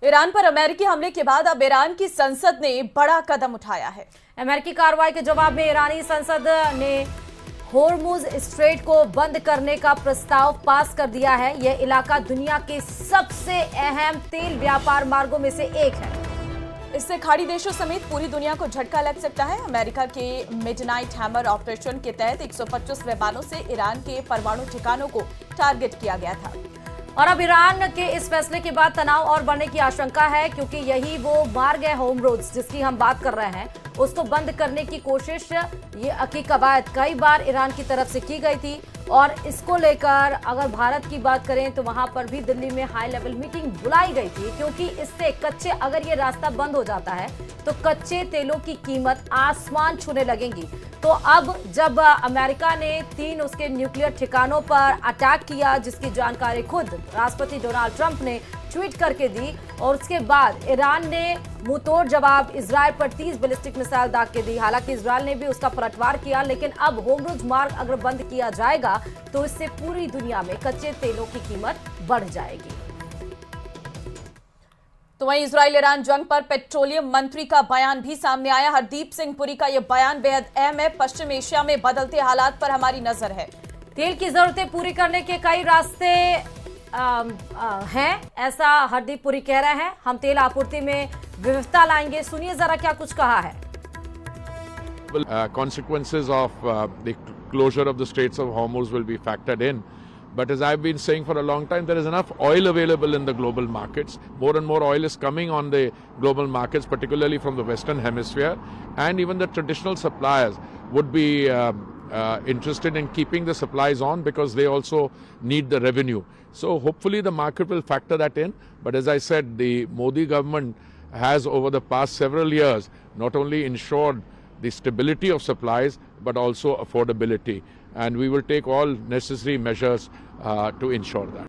Iran पर अमेरिकी हमले के बाद अब ईरान की संसद ने बड़ा कदम उठाया है। अमेरिकी कार्रवाई के जवाब में ईरानी संसद ने होर्मुज स्ट्रेट को बंद करने का प्रस्ताव पास कर दिया है। यह इलाका दुनिया के सबसे अहम तेल व्यापार मार्गों में से एक है। इससे खाड़ी देशों समेत पूरी दुनिया को झटका लग सकता है। अमेरिका के मिडनाइट हैमर ऑपरेशन के तहत 125 विमानों से ईरान के परमाणु ठिकानों को टारगेट किया गया था। और अब ईरान के इस फैसले के बाद तनाव और बढ़ने की आशंका है, क्योंकि यही वो मार्ग है होर्मुज जिसकी हम बात कर रहे हैं, उसको बंद करने की कोशिश ये की कवायद कई बार ईरान की तरफ से की गई थी। और इसको लेकर अगर भारत की बात करें तो वहां पर भी दिल्ली में हाई लेवल मीटिंग बुलाई गई थी, क्योंकि इससे कच्चे अगर ये रास्ता बंद हो जाता है तो कच्चे तेलों की कीमत आसमान छूने लगेंगी। तो अब जब अमेरिका ने 3 उसके न्यूक्लियर ठिकानों पर अटैक किया, जिसकी जानकारी खुद राष्ट्रपति डोनाल्ड ट्रंप ने ट्वीट करके दी, और उसके बाद ईरान ने मुंहतोड़ जवाब इजराइल पर 30 बैलिस्टिक मिसाइल दाग के दी। हालांकि इजराइल ने भी उसका पलटवार किया, लेकिन अब होर्मुज मार्ग अगर बंद किया जाएगा तो इससे पूरी दुनिया में कच्चे तेलों की कीमत बढ़ जाएगी। तो वहीं इजराइल ईरान जंग पर पेट्रोलियम मंत्री का बयान भी सामने आया। हरदीप सिंह पुरी का यह बयान बेहद अहम है। पश्चिम एशिया में बदलते हालात पर हमारी नजर है। तेल की जरूरतें पूरी करने के कई रास्ते हैं, ऐसा हरदीप पुरी कह रहे हैं। हम तेल आपूर्ति में विविधता लाएंगे। सुनिए जरा क्या कुछ कहा है। Consequences of the closure of the Straits of Hormuz will be factored in. But as I've been saying for a long time, there is enough oil available in the global markets. More and more oil is coming on the global markets, particularly from the Western Hemisphere. And even the traditional suppliers would be interested in keeping the supplies on, because they also need the revenue. So hopefully the market will factor that in. But as I said, the Modi government has over the past several years not only ensured the stability of supplies but also affordability, and we will take all necessary measures to ensure that.